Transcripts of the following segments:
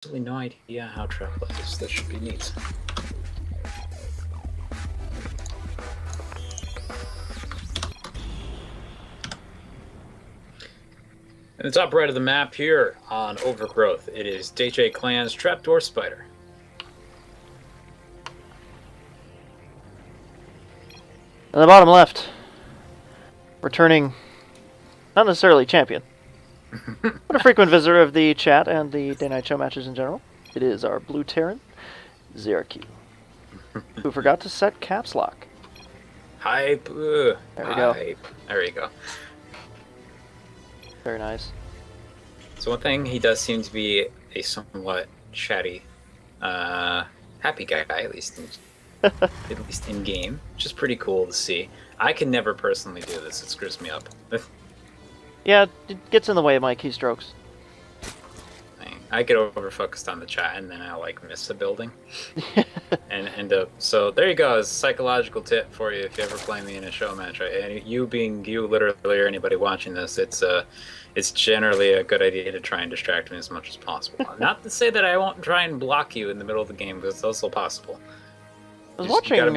absolutely no idea how Trap plays. This should be neat. In the top right of the map here on Overgrowth, it is DJ Clan's TrapDorSpida. On the bottom left, returning, not necessarily champion, but a frequent visitor of the chat and the day-night show matches in general. It is our blue Terran, Zrqkyvx, who forgot to set caps lock. Hype. There we go. There you go. Very nice. So one thing, he does seem to be a somewhat chatty, happy guy, at least in game, which is pretty cool to see. I can never personally do this; it screws me up. Yeah, it gets in the way of my keystrokes. I get over focused on the chat, and then I like miss a building, and end up. So there you go. As a psychological tip for you, if you ever play me in a show match, right? And you being you, literally, or anybody watching this, it's generally a good idea to try and distract me as much as possible. Not to say that I won't try and block you in the middle of the game, because it's also possible. I was watching. You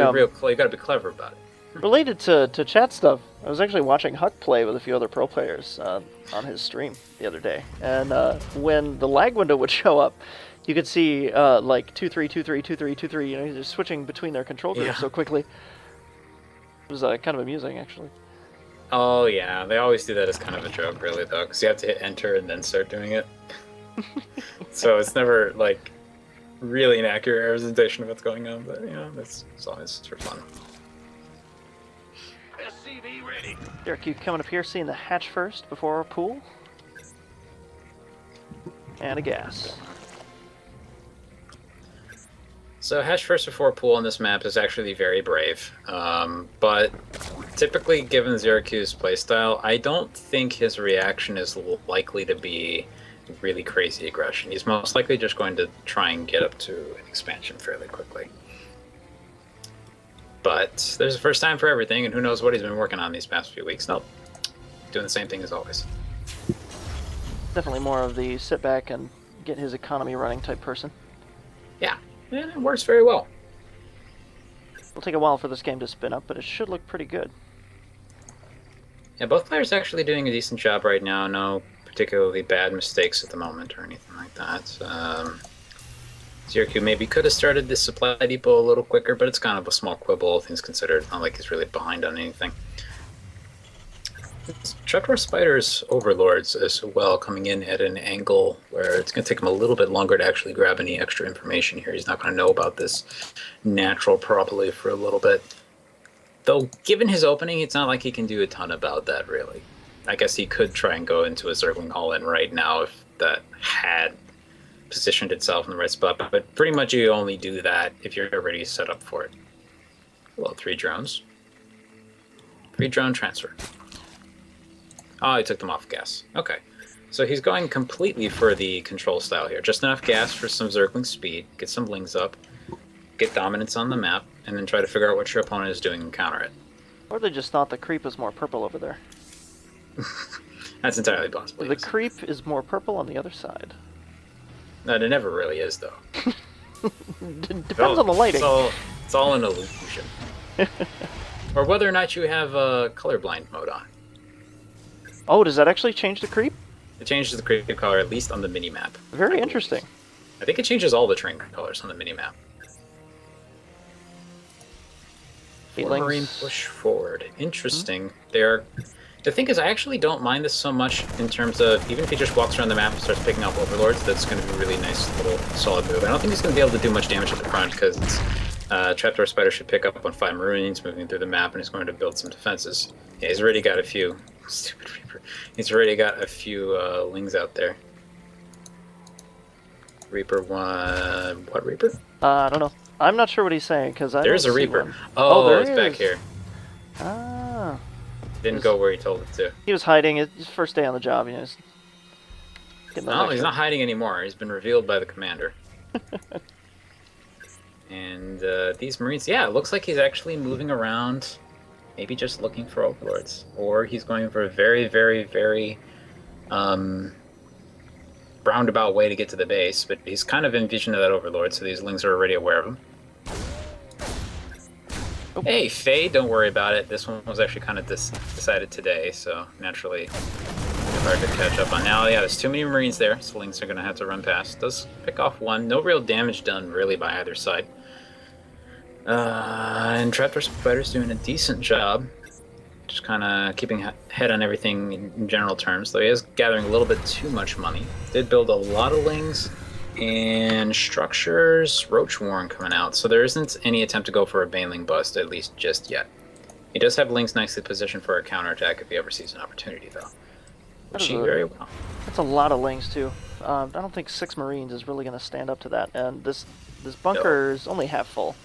gotta be clever about it. Related to chat stuff, I was actually watching Huck play with a few other pro players on his stream the other day, and when the lag window would show up, you could see like 2-3, 2-3, 2-3, 2-3. You know, they're switching between their control groups so quickly. It was kind of amusing, actually. Oh yeah, they always do that as kind of a joke, really, though, because you have to hit enter and then start doing it. So it's never like really an accurate representation of what's going on, but you know, it's always for fun. Zrqkyvx coming up here, seeing the hatch first before our pool. And a gas. So hatch first before pool on this map is actually very brave, but typically given Zrqkyvx's playstyle, I don't think his reaction is likely to be really crazy aggression. He's most likely just going to try and get up to an expansion fairly quickly. But there's a first time for everything, and who knows what he's been working on these past few weeks. Nope. Doing the same thing as always. Definitely more of the sit back and get his economy running type person. Yeah, and it works very well. It'll take a while for this game to spin up, but it should look pretty good. Yeah, both players are actually doing a decent job right now. No particularly bad mistakes at the moment or anything like that. Zrqkyvx maybe could have started this supply depot a little quicker, but it's kind of a small quibble, all things considered. Not like he's really behind on anything. TrapDorSpida's overlords as well, coming in at an angle where it's going to take him a little bit longer to actually grab any extra information here. He's not going to know about this natural probably for a little bit. Though, given his opening, it's not like he can do a ton about that, really. I guess he could try and go into a circling all-in right now if that had positioned itself in the right spot, but pretty much you only do that if you're already set up for it. Well, 3 drones. 3 drone transfer. Oh, he took them off gas. Okay. So he's going completely for the control style here. Just enough gas for some Zergling speed, get some lings up, get dominance on the map, and then try to figure out what your opponent is doing and counter it. Or they just thought the creep was more purple over there. That's entirely possible. The creep is more purple on the other side. No, it never really is, though. Depends on the lighting. It's all an illusion. Or whether or not you have colorblind mode on. Oh, does that actually change the creep? It changes the creep color, at least on the minimap. Very interesting. I think it changes all the train colors on the minimap. Marine push forward. Interesting. The thing is, I actually don't mind this so much in terms of, even if he just walks around the map and starts picking up overlords, that's going to be a really nice little solid move. I don't think he's going to be able to do much damage at the front because TrapDorSpida should pick up on 5 Marines moving through the map, and he's going to build some defenses. Yeah, he's already got a few. Stupid Reaper. He's already got a few lings out there. Reaper 1. What Reaper? I don't know. I'm not sure what he's saying because there's a Reaper. One. Oh, there it's back here. Ah. Didn't go where he told it to. He was hiding. His first day on the job. You know, no, he's not hiding anymore. He's been revealed by the commander. And these Marines, yeah, it looks like he's actually moving around, maybe just looking for overlords, or he's going for a very, very, very roundabout way to get to the base, but he's kind of in vision of that Overlord, so these Lings are already aware of him. Oh. Hey, Faye, don't worry about it. This one was actually kind of decided today, so naturally hard to catch up on. Now, yeah, there's too many Marines there, so Lings are going to have to run past. Does pick off one. No real damage done, really, by either side. And TrapDorSpida's doing a decent job. Just kind of keeping head on everything in general terms, though he is gathering a little bit too much money. Did build a lot of Lings and structures, Roach Warren coming out, so there isn't any attempt to go for a Baneling bust, at least just yet. He does have Lings nicely positioned for a counterattack if he ever sees an opportunity, though. Achieve very well. That's a lot of Lings, too. I don't think 6 Marines is really going to stand up to that, and this bunker is only half full.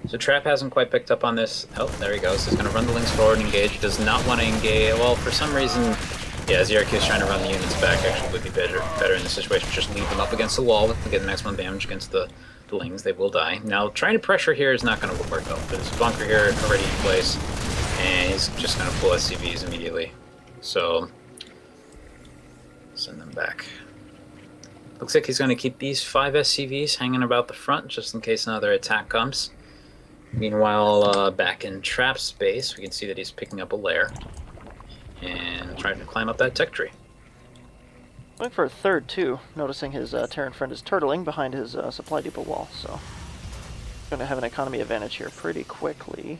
So Trap hasn't quite picked up on this. Oh, there he goes. He's going to run the Lings forward and engage. He does not want to engage. Well, for some reason, yeah, Zrqkyvx trying to run the units back actually would be better in this situation. Just leave them up against the wall and get maximum damage against the Lings. They will die. Now, trying to pressure here is not going to work, though. There's a bunker here already in place, and he's just going to pull SCVs immediately. So, send them back. Looks like he's going to keep these 5 SCVs hanging about the front just in case another attack comes. Meanwhile, back in Trap's space, we can see that he's picking up a lair and trying to climb up that tech tree. Going for a third, too, noticing his Terran friend is turtling behind his supply depot wall, so going to have an economy advantage here pretty quickly.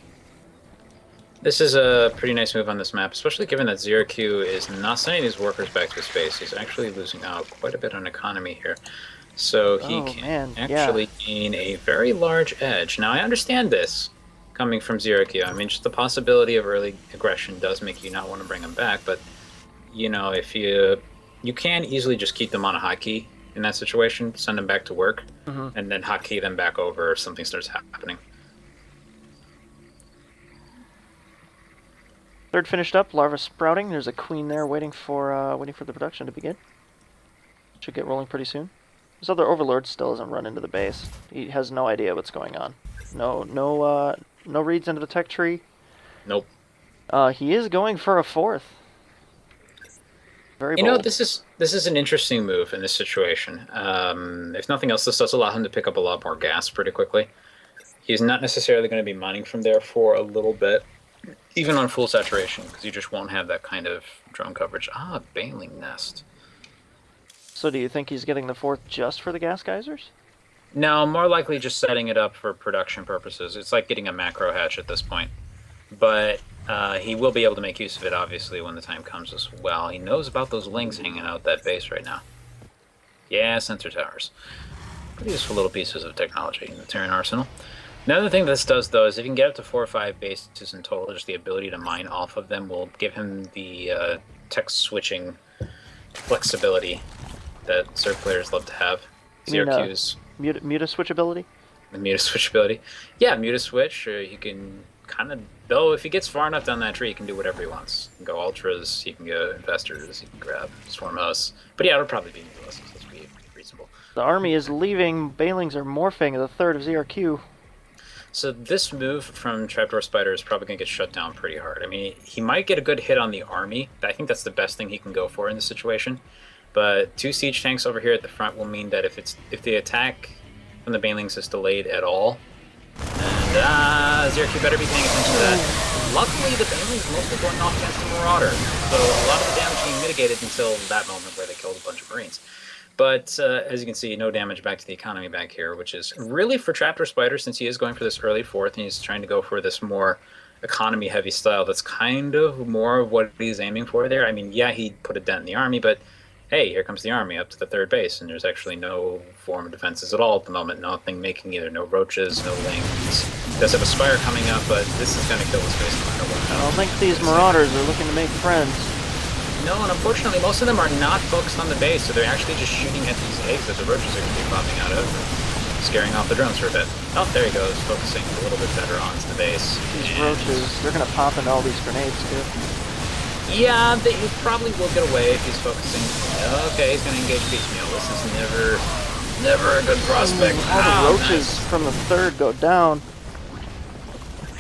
This is a pretty nice move on this map, especially given that Zrq is not sending his workers back to space. He's actually losing out quite a bit on economy here. So he can actually gain a very large edge. Now, I understand this coming from Zrq. I mean, just the possibility of early aggression does make you not want to bring him back, but, you know, if you can easily just keep them on a hotkey in that situation, send them back to work, and then hotkey them back over if something starts happening. Third finished up, larva sprouting. There's a queen there waiting for the production to begin. Should get rolling pretty soon. This other Overlord still hasn't run into the base. He has no idea what's going on. No reads into the tech tree. Nope. He is going for a 4th. Very bold. You know, this is an interesting move in this situation. If nothing else, this does allow him to pick up a lot more gas pretty quickly. He's not necessarily going to be mining from there for a little bit, even on full saturation, because you just won't have that kind of drone coverage. Ah, Baneling Nest. So do you think he's getting the 4th just for the gas geysers? No, more likely just setting it up for production purposes. It's like getting a macro hatch at this point. But he will be able to make use of it, obviously, when the time comes as well. He knows about those Lings hanging out that base right now. Yeah, sensor towers. Pretty useful little pieces of technology in the Terran arsenal. Another thing this does, though, is if you can get up to 4 or 5 bases in total, just the ability to mine off of them will give him the tech switching flexibility that Zerg players love to have. Zrq's Muta-switch ability? The Muta-switch ability. Yeah, Muta-switch, he can kind of... Though, if he gets far enough down that tree, he can do whatever he wants. He can go Ultras, he can go Investors, he can grab Swarm Hosts. But yeah, it'll probably be Mutas. Let's be reasonable. The army is leaving. Banelings are morphing. The 3rd of Zrq. So this move from TrapDorSpida is probably going to get shut down pretty hard. I mean, he might get a good hit on the army. I think that's the best thing he can go for in this situation. But 2 siege tanks over here at the front will mean that if the attack from the Banelings is delayed at all, and Zrq better be paying attention to that. Luckily, the Banelings mostly going off against the Marauder, so a lot of the damage being mitigated until that moment where they killed a bunch of Marines. But as you can see, no damage back to the economy back here, which is really for TrapDorSpida, since he is going for this early 4th, and he's trying to go for this more economy-heavy style. That's kind of more of what he's aiming for there. I mean, yeah, he put a dent in the army, but hey, here comes the army up to the 3rd base, and there's actually no form of defenses at all at the moment. Nothing making either. No roaches, no Lings. Does have a Spire coming up, but this is going to kill the space no matter what. I don't think these Marauders are looking to make friends. No, and unfortunately, most of them are not focused on the base, so they're actually just shooting at these eggs that the roaches are going to be popping out of, scaring off the drones for a bit. Oh, there he goes, focusing a little bit better onto the base. These roaches, they're going to pop into all these grenades, too. Yeah, he probably will get away if he's focusing. Okay, he's going to engage piecemeal. This is never a good prospect. All the roaches from the 3rd go down.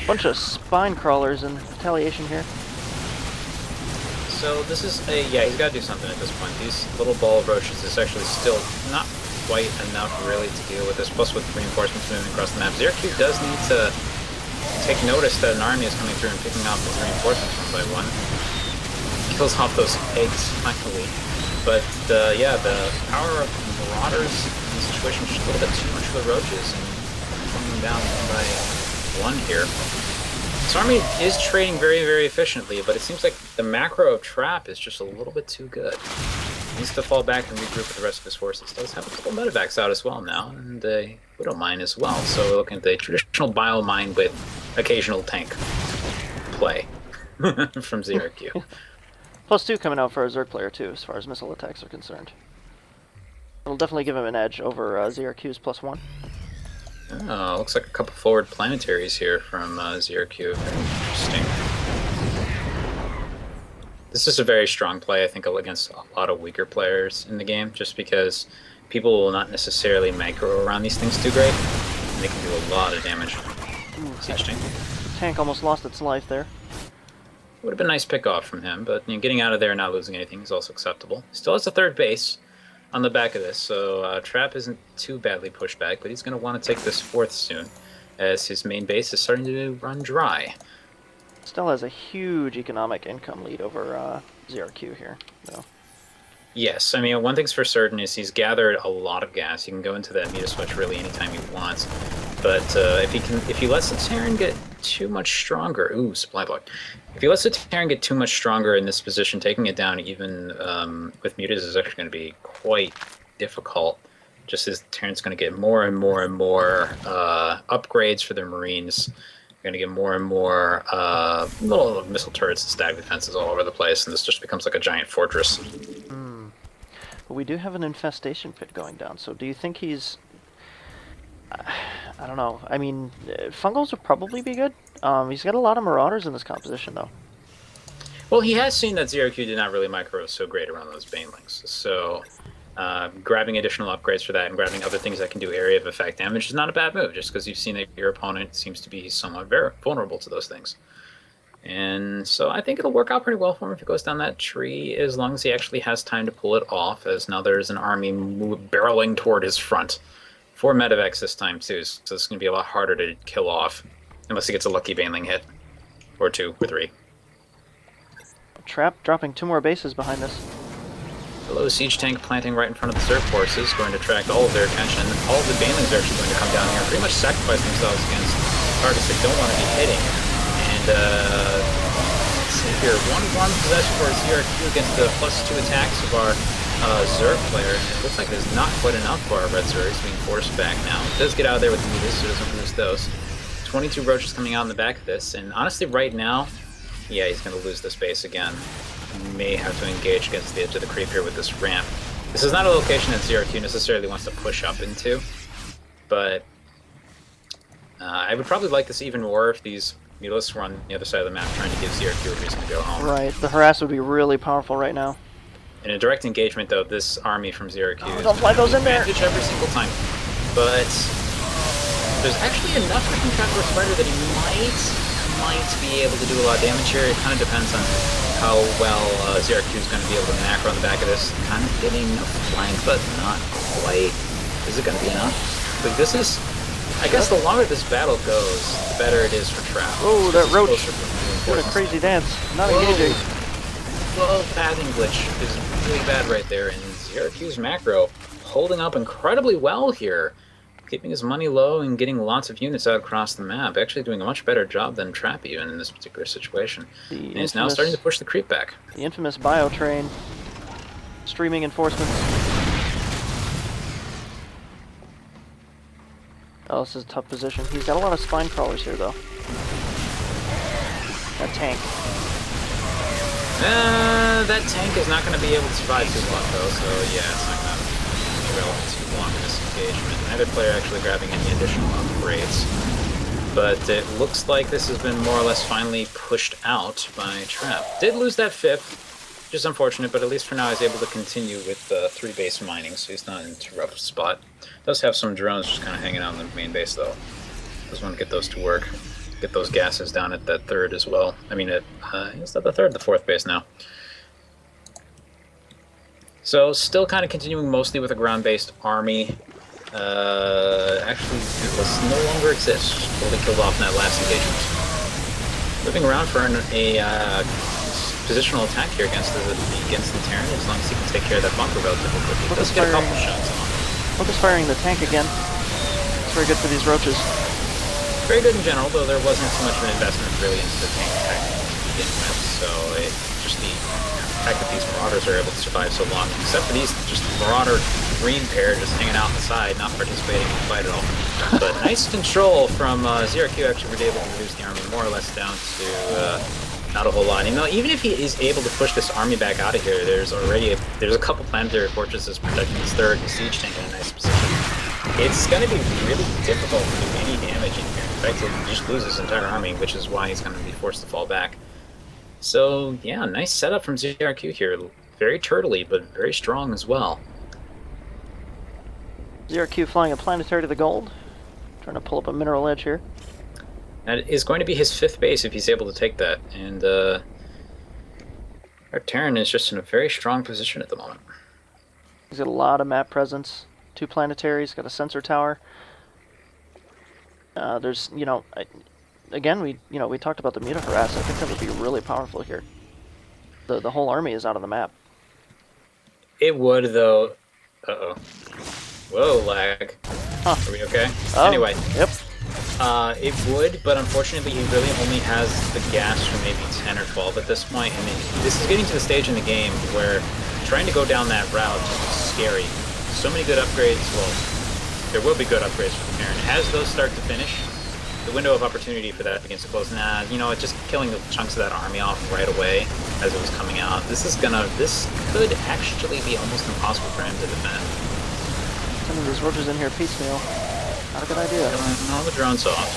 Bunch of spine crawlers in retaliation here. So this is a, yeah, he's got to do something at this point. These little ball of roaches is actually still not quite enough really to deal with this. Plus with reinforcements moving across the map, Zrqkyvx does need to take notice that an army is coming through and picking off his reinforcements one by one. Kills off those eggs finally. But yeah, the power of Marauders in this situation is just a little bit too much for the roaches and pulling them down one by one here. This army is trading very, very efficiently, but it seems like the macro of Trap is just a little bit too good. He needs to fall back and regroup with the rest of his forces. Does have a couple medevacs out as well now, and a Widow Mine as well. So we're looking at the traditional bio mine with occasional tank play from Zrqkyvx. +2 coming out for a Zerg player too, as far as missile attacks are concerned. It'll definitely give him an edge over Zrq's +1. Oh, looks like a couple forward planetaries here from Zrqkyvx. Very interesting. This is a very strong play, I think, against a lot of weaker players in the game, just because people will not necessarily macro around these things too great, and they can do a lot of damage. Siege tank. Tank almost lost its life there. Would have been a nice pick-off from him, but getting out of there and not losing anything is also acceptable. Still has a third base on the back of this, so Trap isn't too badly pushed back, but he's going to want to take this fourth soon, as his main base is starting to run dry. Still has a huge economic income lead over Zrq here, though. Yes, I mean, one thing's for certain is he's gathered a lot of gas. He can go into that meter switch really anytime he wants. But if he lets the Terran get too much stronger, ooh, supply block. If he lets the Terran get too much stronger in this position, taking it down even with mutas is actually going to be quite difficult. Just as the Terran's going to get more and more and more upgrades for their Marines. You're going to get more and more little missile turrets and stag defenses all over the place, and this just becomes like a giant fortress. But we do have an infestation pit going down, so do you think he's... I don't know. I mean, fungals would probably be good. He's got a lot of marauders in this composition, though. Well, he has seen that Zrq did not really micro so great around those banelings, so grabbing additional upgrades for that and grabbing other things that can do area of effect damage is not a bad move, just because you've seen that your opponent seems to be somewhat very vulnerable to those things. And so I think it'll work out pretty well for him if he goes down that tree, as long as he actually has time to pull it off, as now there's an army barreling toward his front. 4 medevacs this time, too, so it's going to be a lot harder to kill off, unless he gets a lucky baneling hit. Or 2, or 3. Trap dropping 2 more bases behind this. Hello, siege tank planting right in front of the Zerg forces, going to attract all of their attention. All of the banelings are actually going to come down here and pretty much sacrifice themselves against targets that don't want to be hitting. And, let's see here, 1-1 possession for Zrq against the +2 attacks of our Zerg player. And it looks like there's not quite enough for our red Zergs being forced back now. It does get out of there with the mutas, so it doesn't lose those. 22 roaches coming out in the back of this, and honestly, right now, yeah, he's going to lose this base again. May have to engage against the edge of the creep here with this ramp. This is not a location that Zrq necessarily wants to push up into, but I would probably like this even more if these mutalisks were on the other side of the map trying to give Zrq a reason to go home. Right, the harass would be really powerful right now. In a direct engagement, though, this army from Zrq is don't fly those in there. advantage every single time. But there's actually enough from TrapDorSpida that he might be able to do a lot of damage here. It kind of depends on how well Zrq is going to be able to macro on the back of this. Kind of getting a flank, but not quite. Is it going to be enough? Like, this is... I guess the longer this battle goes, the better it is for Trap. Oh, that roach! What a crazy dance. Not engaging. Well, pathing glitch is really bad right there, and Zrq's macro holding up incredibly well here. Keeping his money low and getting lots of units out across the map. Actually doing a much better job than Trap even in this particular situation. And he's now starting to push the creep back. The infamous bio train. Streaming enforcements. Oh, this is a tough position. He's got a lot of spine crawlers here, though. That tank. That tank is not going to be able to survive too long, though, so yeah, it's not going to be relevant too long in this engagement. Neither player actually grabbing any additional upgrades. But it looks like this has been more or less finally pushed out by Trap. Did lose that 5th, which is unfortunate, but at least for now he's able to continue with 3 base mining, so he's not in too rough a spot. Does have some drones just kind of hanging out on the main base, though. Does want to get those to work. Get those gases down at that 3rd as well. I mean, is that the 3rd? The 4th base now. So still kind of continuing mostly with a ground-based army. Actually, this no longer exists. Totally killed off in that last engagement. Moving around for a positional attack here against the Terran, as long as he can take care of that bunker relatively quickly. He does get a couple shots on. Focus firing the tank again. It's very good for these roaches. Very good in general, though there wasn't too much of an investment really into the tank tech to begin with. So it just the fact that these Marauders are able to survive so long, except for these just Marauder green pair just hanging out on the side, not participating in the fight at all. But nice control from Zrqkyvx, who were able to reduce the army more or less down to not a whole lot. You know, even if he is able to push this army back out of here, there's a couple planetary fortresses protecting his third and siege tank in a nice position. It's going to be really difficult to do any damage in here. In fact, he'll just lose his entire army, which is why he's going to be forced to fall back. So, yeah, nice setup from Zrq here. Very turtley, but very strong as well. Zrq flying a planetary to the gold. Trying to pull up a mineral edge here. That is going to be his 5th base if he's able to take that. And our Terran is just in a very strong position at the moment. He's got a lot of map presence. 2 planetaries, got a sensor tower. There's, you know, again, we talked about the Mutaharass. I think that would be really powerful here. The whole army is out of the map. It would, though. Uh-oh. Whoa, lag. Huh. Are we okay? Oh, anyway. Yep. It would, but unfortunately he really only has the gas for maybe 10 or 12 at this point, and this is getting to the stage in the game where trying to go down that route is scary. So many good upgrades, well, there will be good upgrades for the Terran. As those start to finish, the window of opportunity for that begins to close. Nah, you know, just killing the chunks of that army off right away as it was coming out. This could actually be almost impossible for him to defend. Sending these roaches in here piecemeal. Not a good idea. Killing all the drones off.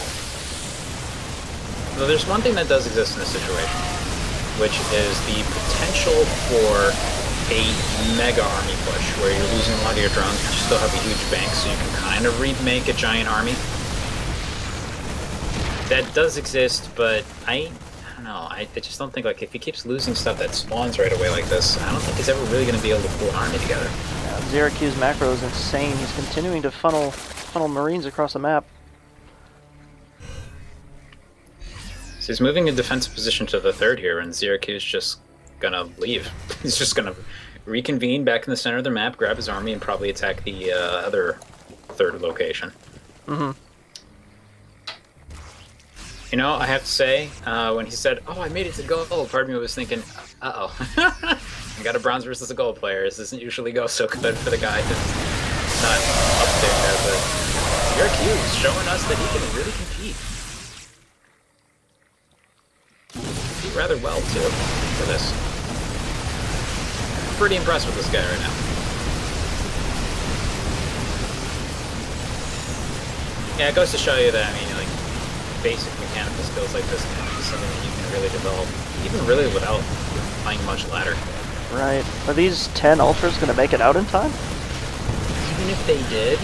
Though there's one thing that does exist in this situation, which is the potential for a mega army push, where you're losing a lot of your drones, but you still have a huge bank, so you can kind of remake a giant army. That does exist, but I don't know. I just don't think, like, if he keeps losing stuff that spawns right away like this, I don't think he's ever really going to be able to pull an army together. Yeah, Zrq's macro is insane. He's continuing to funnel Marines across the map. So he's moving in defensive position to the 3rd here, and Zrq is just gonna leave. He's just gonna reconvene back in the center of the map, grab his army, and probably attack the other 3rd location. Mm-hmm. You know, I have to say, when he said, "Oh, I made it to gold," part of me was thinking, "Uh-oh, I got a bronze versus a gold player. This doesn't usually go so good for the guy who's not up there." But Zrq is showing us that he can really compete. Compete rather well too for this. I'm pretty impressed with this guy right now. Yeah, it goes to show you that, I mean, like, basic mechanical skills like this can be something that you can really develop, even really without playing much ladder. Right. Are these 10 ultras going to make it out in time? Even if they did,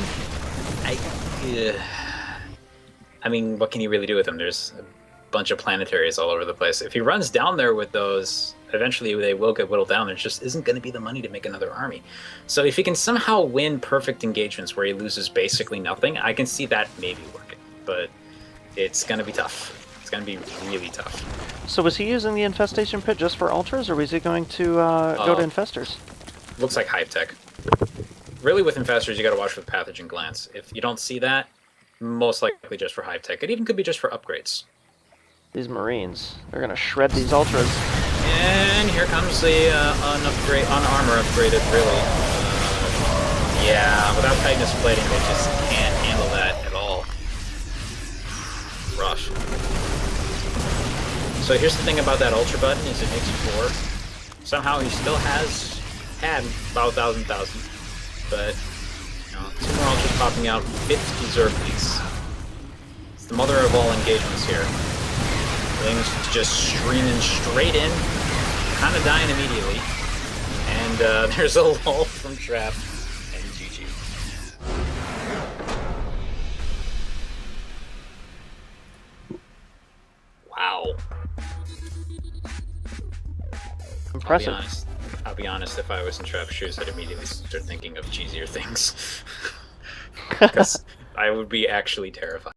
I mean, what can you really do with them? There's a bunch of planetaries all over the place. If he runs down there with those, eventually they will get whittled down. There just isn't going to be the money to make another army. So if he can somehow win perfect engagements where he loses basically nothing, I can see that maybe working. But it's going to be tough. It's going to be really tough. So was he using the infestation pit just for ultras, or was he going to go to infestors? Looks like hive tech. Really, with infestors, you got to watch for the pathogen glance. If you don't see that, most likely just for hive tech. It even could be just for upgrades. These Marines, they're going to shred these ultras. And here comes the armor upgraded, really. Yeah, without tightness plating, they just can't handle that at all. Rough. So here's the thing about that ultra button, is it makes you 4. Somehow he still had about 1,000, but, you know, 2 more ultras popping out, 50 Zrqkyvx. It's the mother of all engagements here. Things just streaming straight in, kind of dying immediately. And there's a lull from Trap and GG. Wow. Impressive. I'll be honest, if I was in Trap's shoes, I'd immediately start thinking of cheesier things. Because I would be actually terrified.